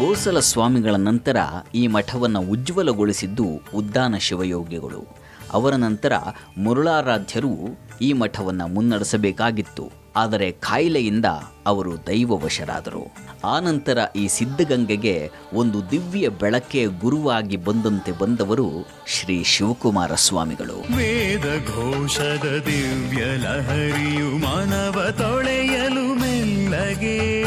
ಗೋಸಲ ಸ್ವಾಮಿಗಳ ನಂತರ ಈ ಮಠವನ್ನು ಉಜ್ವಲಗೊಳಿಸಿದ್ದು ಉದ್ದಾನ ಶಿವಯೋಗಿಗಳು. ಅವರ ನಂತರ ಮುರುಳಾರಾಧ್ಯರು ಈ ಮಠವನ್ನು ಮುನ್ನಡೆಸಬೇಕಾಗಿತ್ತು. ಆದರೆ ಕಾಯಿಲೆಯಿಂದ ಅವರು ದೈವವಶರಾದರು. ಆ ನಂತರ ಈ ಸಿದ್ಧಗಂಗೆಗೆ ಒಂದು ದಿವ್ಯ ಬೆಳಕೆ ಗುರುವಾಗಿ ಬಂದಂತೆ ಬಂದವರು ಶ್ರೀ ಶಿವಕುಮಾರ ಸ್ವಾಮಿಗಳು. ವೇದ ಘೋಷದ ದಿವ್ಯ ಲಹರಿಯು ಮಾನವ ತೊಳೆಯಲು ಮೆಲ್ಲಗೆ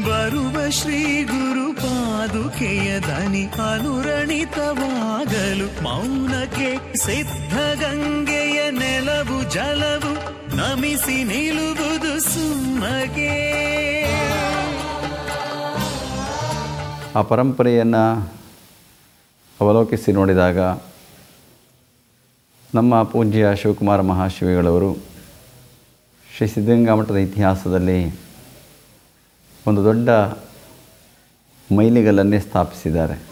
ಬರುವ ಶ್ರೀ ಗುರು ಪಾದುಕೆಯ ದನಿ ಅನುರಣಿತವಾಗಲು ಮೌನಕ್ಕೆ ಸಿದ್ಧಗಂಗೆಯ ನೆಲವು ಜಲವು ನಮಿಸಿ ನಿಲ್ಲುವುದು ಸುಮ್ಮಗೆ. ಆ ಪರಂಪರೆಯನ್ನು ಅವಲೋಕಿಸಿ ನೋಡಿದಾಗ ನಮ್ಮ ಪೂಜ್ಯ ಶಿವಕುಮಾರ ಮಹಾಶಿವಿಗಳವರು ಶ್ರೀ ಸಿದ್ಧಗಂಗಾ ಮಠದ ಇತಿಹಾಸದಲ್ಲಿ ಒಂದು ದೊಡ್ಡ ಮೈಲಿಗಲ್ಲನ್ನೇ ಸ್ಥಾಪಿಸಿದ್ದಾರೆ.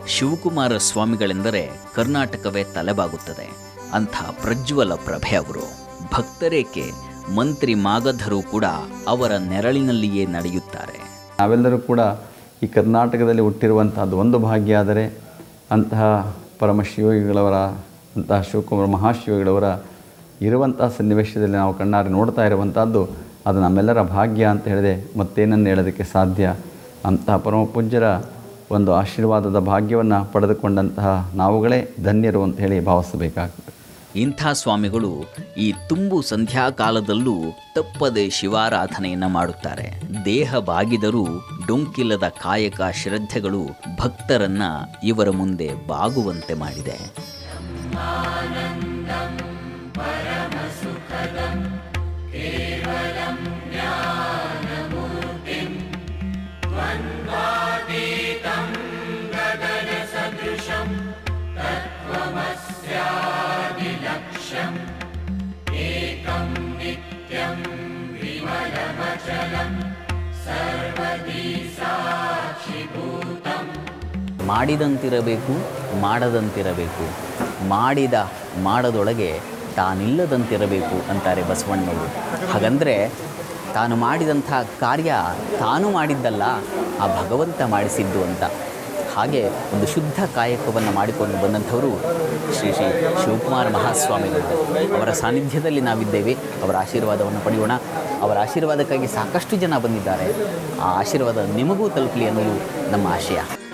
ಶಿವಕುಮಾರ ಸ್ವಾಮಿಗಳೆಂದರೆ ಕರ್ನಾಟಕವೇ ತಲೆಬಾಗುತ್ತದೆ. ಅಂಥ ಪ್ರಜ್ವಲ ಪ್ರಭೆ ಅವರು. ಭಕ್ತರೇಕೆ ಮಂತ್ರಿ ಮಾಗಧರು ಕೂಡ ಅವರ ನೆರಳಿನಲ್ಲಿಯೇ ನಡೆಯುತ್ತಾರೆ. ನಾವೆಲ್ಲರೂ ಕೂಡ ಈ ಕರ್ನಾಟಕದಲ್ಲಿ ಹುಟ್ಟಿರುವಂತಹದ್ದು ಒಂದು ಭಾಗ್ಯ. ಆದರೆ ಅಂತಹ ಪರಮಶಿವಯೋಗಿಗಳವರ ಅಂತಹ ಶಿವಕುಮಾರ ಮಹಾಶಿವಗಳವರ ಇರುವಂತಹ ಸನ್ನಿವೇಶದಲ್ಲಿ ನಾವು ಕಣ್ಣಾರೆ ನೋಡ್ತಾ ಇರುವಂಥದ್ದು ಅದು ನಮ್ಮೆಲ್ಲರ ಭಾಗ್ಯ ಅಂತ ಹೇಳಿದೆ ಮತ್ತೇನನ್ನು ಹೇಳೋದಕ್ಕೆ ಸಾಧ್ಯ. ಅಂತಹ ಪರಮ ಪೂಜ್ಯರ ಒಂದು ಆಶೀರ್ವಾದದ ಭಾಗ್ಯವನ್ನು ಪಡೆದುಕೊಂಡಂತಹ ನಾವುಗಳೇ ಧನ್ಯರು ಅಂತ ಹೇಳಿ ಭಾವಿಸಬೇಕಾಗ್ತದೆ. ಇಂಥ ಸ್ವಾಮಿಗಳು ಈ ತುಂಬು ಸಂಧ್ಯಾಕಾಲದಲ್ಲೂ ತಪ್ಪದೆ ಶಿವಾರಾಧನೆಯನ್ನು ಮಾಡುತ್ತಾರೆ. ದೇಹ ಬಾಗಿದರೂ ಡೊಂಕಿಲ್ಲದ ಕಾಯಕ ಶ್ರದ್ಧೆಗಳು ಭಕ್ತರನ್ನ ಇವರ ಮುಂದೆ ಬಾಗುವಂತೆ ಮಾಡಿದೆ. ಮಾಡಿದಂತಿರಬೇಕು, ಮಾಡದಂತಿರಬೇಕು, ಮಾಡಿದ ಮಾಡದೊಳಗೆ ತಾನಿಲ್ಲದಂತಿರಬೇಕು ಅಂತಾರೆ ಬಸವಣ್ಣವರು. ಹಾಗಂದರೆ ತಾನು ಮಾಡಿದಂಥ ಕಾರ್ಯ ತಾನು ಮಾಡಿದ್ದಲ್ಲ, ಆ ಭಗವಂತ ಮಾಡಿಸಿದ್ದು ಅಂತ. ಹಾಗೆ ಒಂದು ಶುದ್ಧ ಕಾಯಕವನ್ನು ಮಾಡಿಕೊಂಡು ಬಂದಂಥವರು ಶ್ರೀ ಶ್ರೀ ಶಿವಕುಮಾರ ಮಹಾಸ್ವಾಮಿಗಳು. ಅವರ ಸಾನ್ನಿಧ್ಯದಲ್ಲಿ ನಾವಿದ್ದೇವೆ. ಅವರ ಆಶೀರ್ವಾದವನ್ನು ಪಡೆಯೋಣ. ಅವರ ಆಶೀರ್ವಾದಕ್ಕಾಗಿ ಸಾಕಷ್ಟು ಜನ ಬಂದಿದ್ದಾರೆ. ಆ ಆಶೀರ್ವಾದ ನಿಮಗೂ ತಲುಪಲಿ ಅನ್ನೋದು ನಮ್ಮ ಆಶಯ.